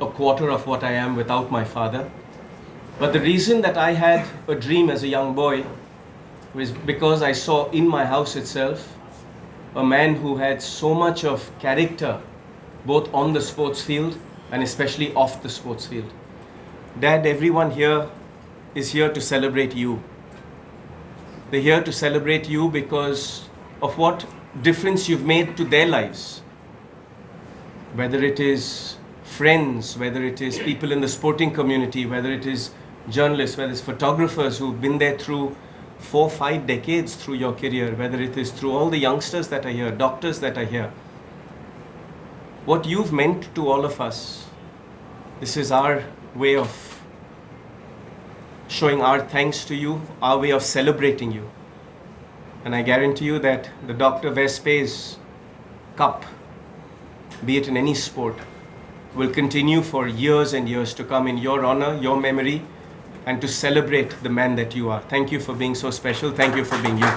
a quarter of what I am without my father. But the reason that I had a dream as a young boy was because I saw in my house itself a man who had so much of character, both on the sports field and especially off the sports field. Dad, everyone here is here to celebrate you. They're here to celebrate you because of what difference you've made to their lives. Whether it is friends, whether it is people in the sporting community, whether it is journalists, whether it's photographers who've been there through 4-5 decades through your career, whether it is through all the youngsters that are here, doctors that are here. What you've meant to all of us, this is our way of showing our thanks to you, our way of celebrating you. And I guarantee you that the Dr. Wes Page Cup, be it in any sport, will continue for years and years to come in your honor, your memory, and to celebrate the man that you are. Thank you for being so special. Thank you for being you.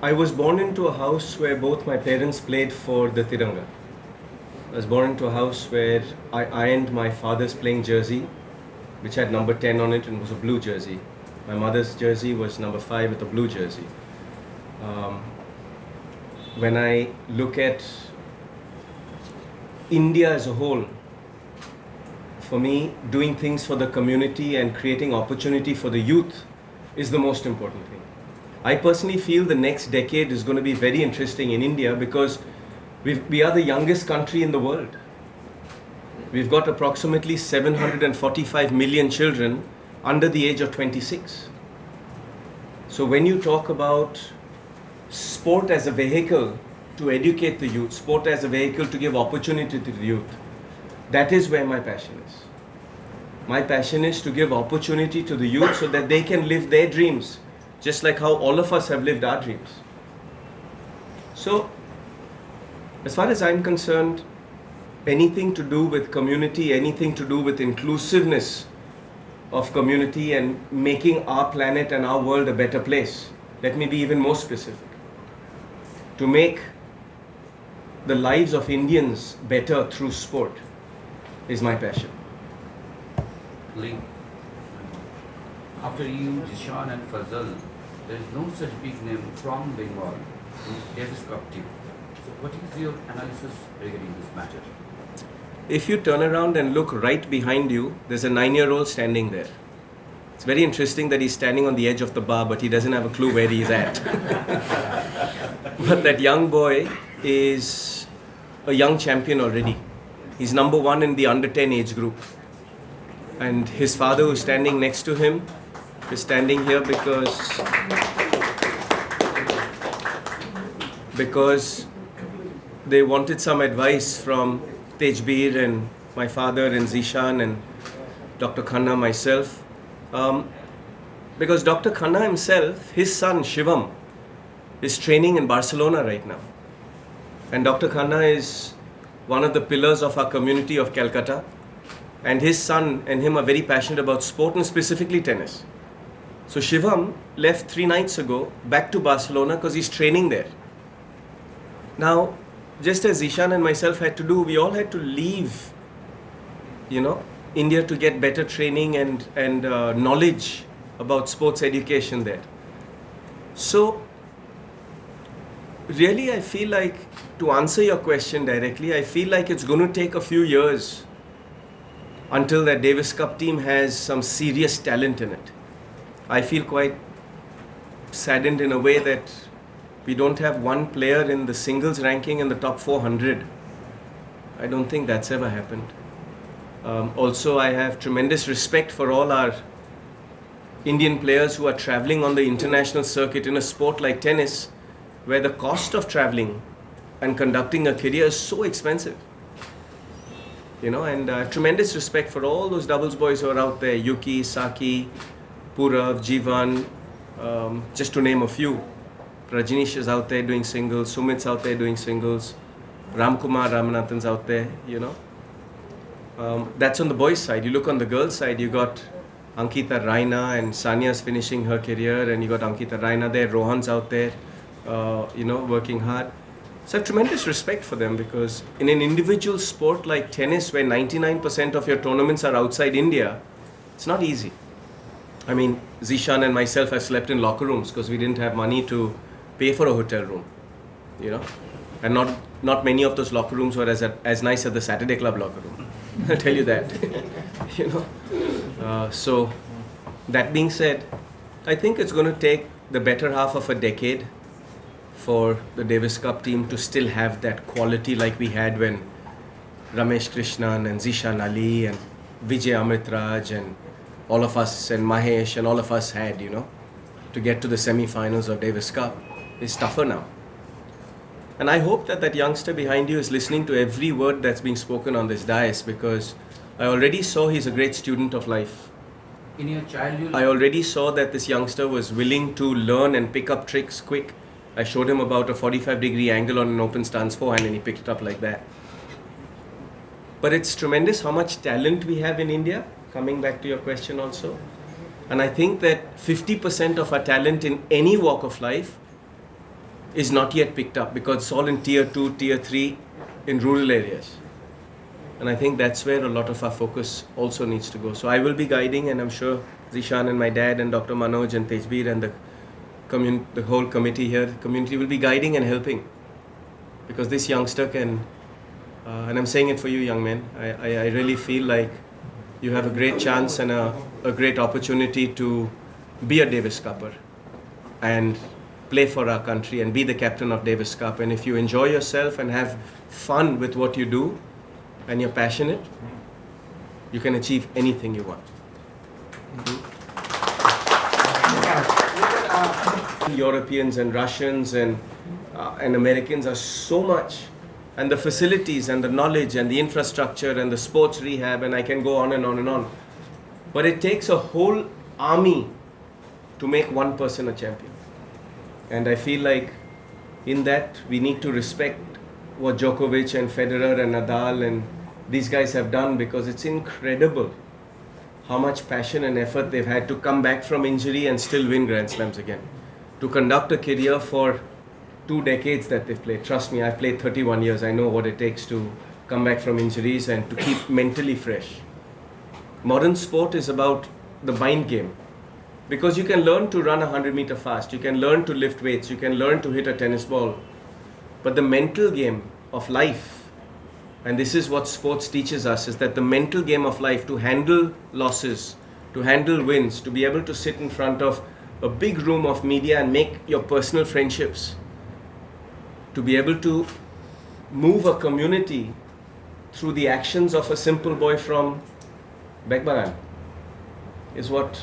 I was born into a house where both my parents played for the Tiranga. I was born into a house where I ironed my father's playing jersey, which had number 10 on it and was a blue jersey. My mother's jersey was number 5 with a blue jersey. When I look at India as a whole, for me, doing things for the community and creating opportunity for the youth is the most important thing. I personally feel the next decade is going to be very interesting in India because we are the youngest country in the world. We've got approximately 745 million children under the age of 26. So when you talk about sport as a vehicle to educate the youth, sport as a vehicle to give opportunity to the youth, that is where my passion is. My passion is to give opportunity to the youth so that they can live their dreams, just like how all of us have lived our dreams. So, as far as I'm concerned, anything to do with community, anything to do with inclusiveness of community and making our planet and our world a better place. Let me be even more specific. To make the lives of Indians better through sport is my passion. Lee, after you, Jishan and Fazal, there is no such big name from Bengal in Davis Cup team. So what is your analysis regarding this matter? If you turn around and look right behind you, there's a 9-year-old standing there. It's very interesting that he's standing on the edge of the bar, but he doesn't have a clue where he's at. But that young boy is a young champion already. He's number 1 in the under 10 age group. And his father, who's standing next to him, is standing here because they wanted some advice from Tejbir and my father and Zishan and Dr. Khanna, myself. Because Dr. Khanna himself, his son Shivam, is training in Barcelona right now. And Dr. Khanna is one of the pillars of our community of Calcutta. And his son and him are very passionate about sport and specifically tennis. So Shivam left 3 nights ago back to Barcelona because he's training there. Now, just as Zishan and myself had to do, we all had to leave, India to get better training and knowledge about sports education there. So, really I feel like, to answer your question directly, I feel like it's going to take a few years until that Davis Cup team has some serious talent in it. I feel quite saddened in a way that we don't have one player in the singles ranking in the top 400. I don't think that's ever happened. Also, I have tremendous respect for all our Indian players who are traveling on the international circuit in a sport like tennis, where the cost of traveling and conducting a career is so expensive. And I have tremendous respect for all those doubles boys who are out there, Yuki, Saki, Purav, Jivan, just to name a few. Rajneesh is out there doing singles, Sumit's out there doing singles, Ramkumar Ramanathan's out there, That's on the boys' side. You look on the girls' side, you got Ankita Raina and Sania's finishing her career, and you got Ankita Raina there, Rohan's out there, working hard. So I have tremendous respect for them, because in an individual sport like tennis, where 99% of your tournaments are outside India, it's not easy. I mean, Zishan and myself have slept in locker rooms because we didn't have money to pay for a hotel room, you know. And not many of those locker rooms were as nice as the Saturday Club locker room. I'll tell you that. you know. So that being said, I think it's going to take the better half of a decade for the Davis Cup team to still have that quality like we had when Ramesh Krishnan and Zishan Ali and Vijay Amritraj and all of us and Mahesh and all of us had, you know, to get to the semi-finals of Davis Cup. Is tougher now. And I hope that that youngster behind you is listening to every word that's being spoken on this dais, because I already saw he's a great student of life. In your childhood, I already saw that this youngster was willing to learn and pick up tricks quick. I showed him about a 45-degree angle on an open stance forehand and he picked it up like that. But it's tremendous how much talent we have in India, coming back to your question also. And I think that 50% of our talent in any walk of life is not yet picked up, because it's all in tier 2, tier 3 in rural areas. And I think that's where a lot of our focus also needs to go. So I will be guiding, and I'm sure Zishan and my dad and Dr. Manoj and Tejbir and the whole committee here, the community will be guiding and helping. Because this youngster can, and I'm saying it for you young men, I really feel like you have a great chance and a great opportunity to be a Davis Cupper and play for our country and be the captain of Davis Cup. And if you enjoy yourself and have fun with what you do and you're passionate, you can achieve anything you want. Europeans and Russians and Americans are so much, and the facilities and the knowledge and the infrastructure and the sports rehab, and I can go on and on and on. But it takes a whole army to make one person a champion. And I feel like in that we need to respect what Djokovic and Federer and Nadal and these guys have done, because it's incredible how much passion and effort they've had to come back from injury and still win Grand Slams again. To conduct a career for 2 decades that they've played. Trust me, I've played 31 years. I know what it takes to come back from injuries and to keep mentally fresh. Modern sport is about the mind game. Because you can learn to run 100 meter fast, you can learn to lift weights, you can learn to hit a tennis ball. But the mental game of life, and this is what sports teaches us, is that the mental game of life, to handle losses, to handle wins, to be able to sit in front of a big room of media and make your personal friendships, to be able to move a community through the actions of a simple boy from Bekbaran, is what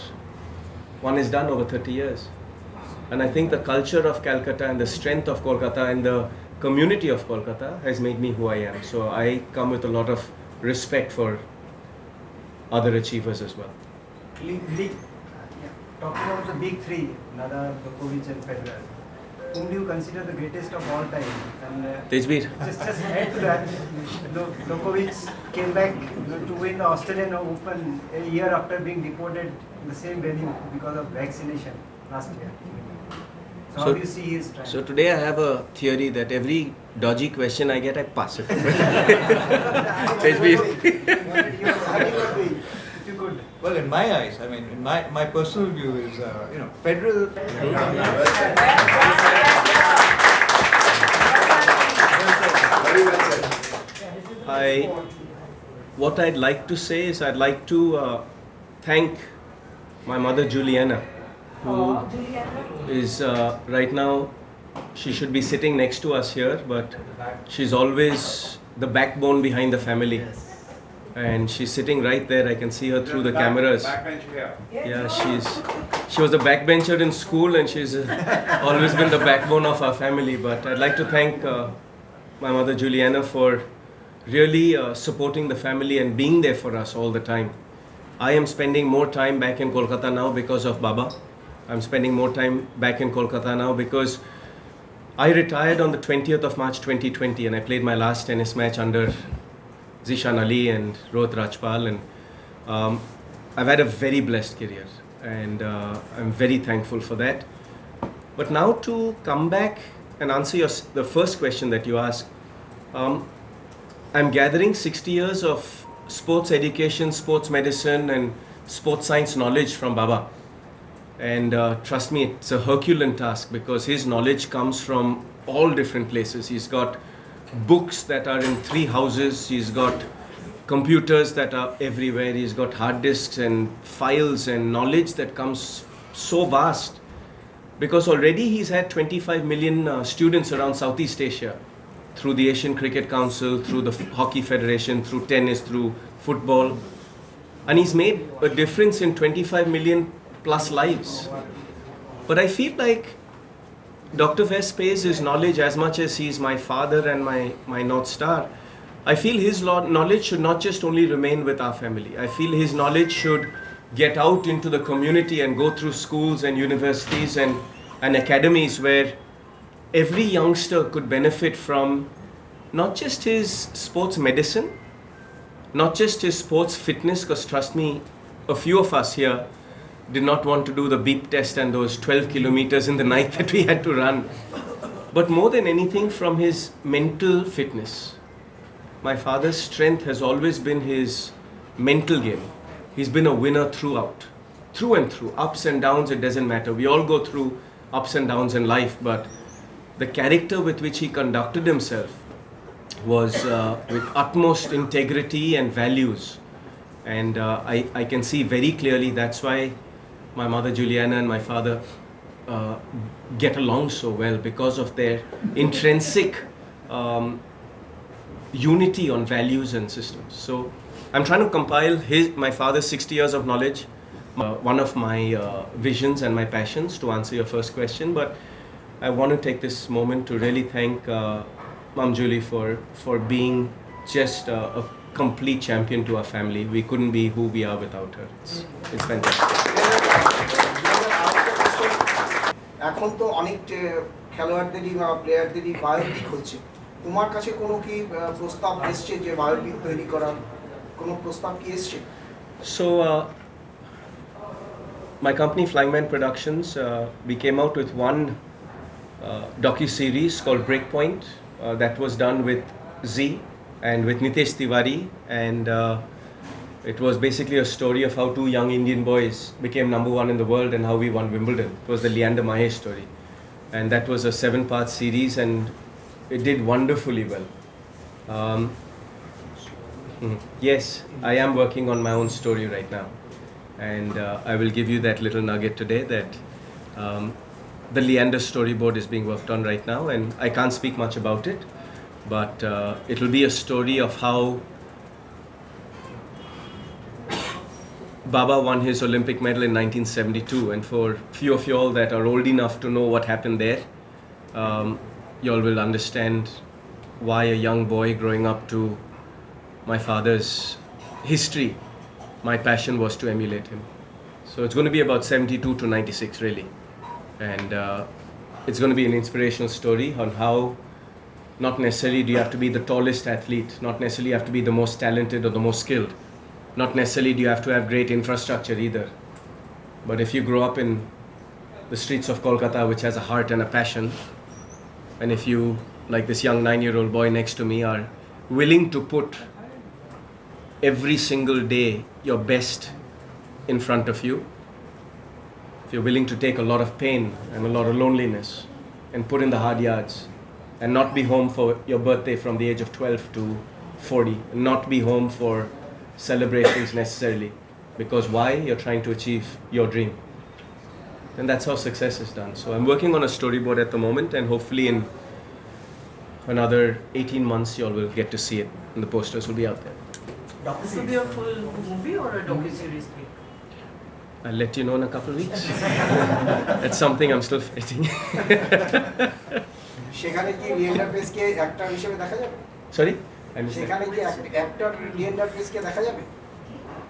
one has done over 30 years. And I think the culture of Calcutta and the strength of Kolkata and the community of Kolkata has made me who I am. So I come with a lot of respect for other achievers as well. Talking about the big three, Nadal, Djokovic and Federer, whom do you consider the greatest of all time? And Tejbir. just add to that, Djokovic came back to win the Australian Open a year after being deported in the same venue because of vaccination last year. So how do you see his triumph? So today I have a theory that every dodgy question I get, I pass it. If you could. Well, in my eyes, I mean, in my personal view is, Federer. What I'd like to say is I'd like to thank my mother Juliana, who is right now, she should be sitting next to us here, but she's always the backbone behind the family. And she's sitting right there. I can see her through the cameras. Yeah, she was a backbencher in school, and she's always been the backbone of our family. But I'd like to thank my mother Juliana for really supporting the family and being there for us all the time. I am spending more time back in Kolkata now because of Baba. I'm spending more time back in Kolkata now because I retired on the 20th of March 2020, and I played my last tennis match under Zishan Ali and Rohit Rajpal, and I've had a very blessed career, and I'm very thankful for that. But now to come back and answer the first question that you asked. I'm gathering 60 years of sports education, sports medicine, and sports science knowledge from Baba. And trust me, it's a Herculean task because his knowledge comes from all different places. He's got books that are in 3 houses, he's got computers that are everywhere, he's got hard disks and files and knowledge that comes so vast. Because already he's had 25 million students around Southeast Asia through the Asian Cricket Council, through the Hockey Federation, through tennis, through football. And he's made a difference in 25 million plus lives. But I feel like Dr. Wes Page, his knowledge, as much as he's my father and my North Star, I feel his knowledge should not just only remain with our family. I feel his knowledge should get out into the community and go through schools and universities and academies where every youngster could benefit from not just his sports medicine, not just his sports fitness, because trust me, a few of us here did not want to do the beep test and those 12 kilometers in the night that we had to run, but more than anything from his mental fitness. My father's strength has always been his mental game. He's been a winner throughout, through and through, ups and downs, it doesn't matter. We all go through ups and downs in life, but the character with which he conducted himself was with utmost integrity and values. And I can see very clearly that's why my mother Juliana and my father get along so well, because of their intrinsic unity on values and systems. So I'm trying to compile my father's 60 years of knowledge, one of my visions and my passions, to answer your first question. But I want to take this moment to really thank Mom Julie for being just a complete champion to our family. We couldn't be who we are without her. It's fantastic. এখন তো অনেক খেলোয়াড়দেরই বা প্লেয়ারদেরই biopic হচ্ছে, তোমার কাছে কোনো কি প্রস্তাব এসছে যে বায়োপিক তৈরি করার কোনো প্রস্তাব কি এসছে? So my company Flying Man Productions, we came out with one docu-series called Breakpoint that was done with Z and with Nitesh Tiwari, and it was basically a story of how 2 young Indian boys became #1 in the world and how we won Wimbledon. It was the Leander Paes story, and that was a 7-part series, and it did wonderfully well. Yes, I am working on my own story right now, and I will give you that little nugget today that the Leander storyboard is being worked on right now, and I can't speak much about it, but it will be a story of how Baba won his Olympic medal in 1972, and for few of you all that are old enough to know what happened there, you all will understand why a young boy growing up to my father's history, my passion was to emulate him. So it's going to be about 72 to 96 really, and it's going to be an inspirational story on how not necessarily do you have to be the tallest athlete, not necessarily you have to be the most talented or the most skilled, not necessarily do you have to have great infrastructure either, but if you grow up in the streets of Kolkata, which has a heart and a passion, and if you, like this young 9-year-old boy next to me, are willing to put every single day your best in front of you, if you're willing to take a lot of pain and a lot of loneliness and put in the hard yards and not be home for your birthday from the age of 12 to 40, and not be home for celebrations necessarily, because why? You're trying to achieve your dream. And that's how success is done. So I'm working on a storyboard at the moment, and hopefully in another 18 months you all will get to see it, and the posters will be out there. This will be a full movie or a docu-series thing? I'll let you know in a couple of weeks. That's something I'm still fighting. সেখানে কি Leander পেজকে actor হিসেবে দেখা যাবে? Sorry? I missed সেখানে that. কি actor Leander পেজকে দেখা যাবে?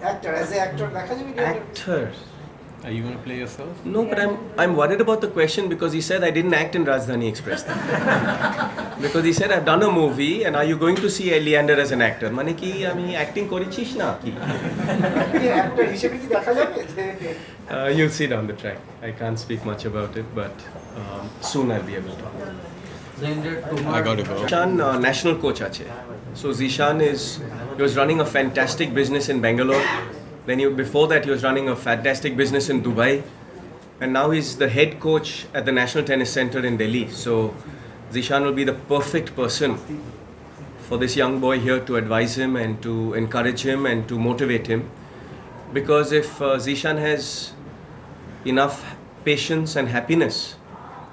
Actor as a actor দেখা যাবে Leander page? Actor. Are you going to play yourself? No, but I'm worried about the question because he said I didn't act in Rajdhani Express. Because he said I've done a movie and are you going to see Leander as an actor? Mane ki ami acting korichish na ki. Actor হিসেবে কি দেখা যাবে? You'll see down the track. I can't speak much about it, but soon I'll be able to. Leander, I gotta go. Zishan national coach ache. So Zishan he was running a fantastic business in Bangalore. Then before that he was running a fantastic business in Dubai. And now he's the head coach at the National Tennis Center in Delhi. So Zishan will be the perfect person for this young boy here to advise him and to encourage him and to motivate him. Because if Zishan has enough patience and happiness,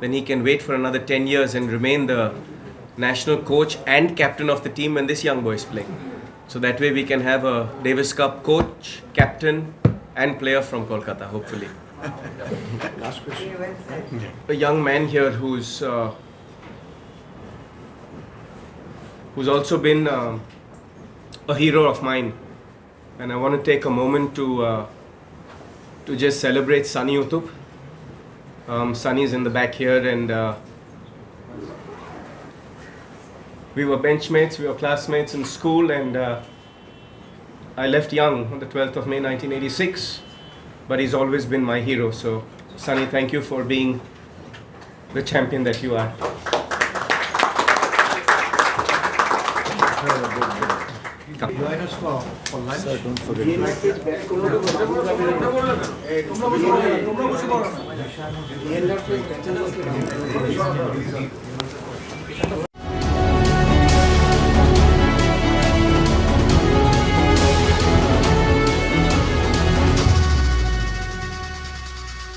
then he can wait for another 10 years and remain the national coach and captain of the team when this young boy is playing. So that way we can have a Davis Cup coach, captain and player from Kolkata, hopefully. Last question. A young man here who's also been a hero of mine, and I want to take a moment to just celebrate Sunny Uthup. Sunny is in the back here, and we were benchmates, we were classmates in school, and I left young on the 12th of May 1986, but he's always been my hero. So Sunny, thank you for being the champion that you are. Join us for lunch. Leander Paes back করলো তো Leander Paes batting করতে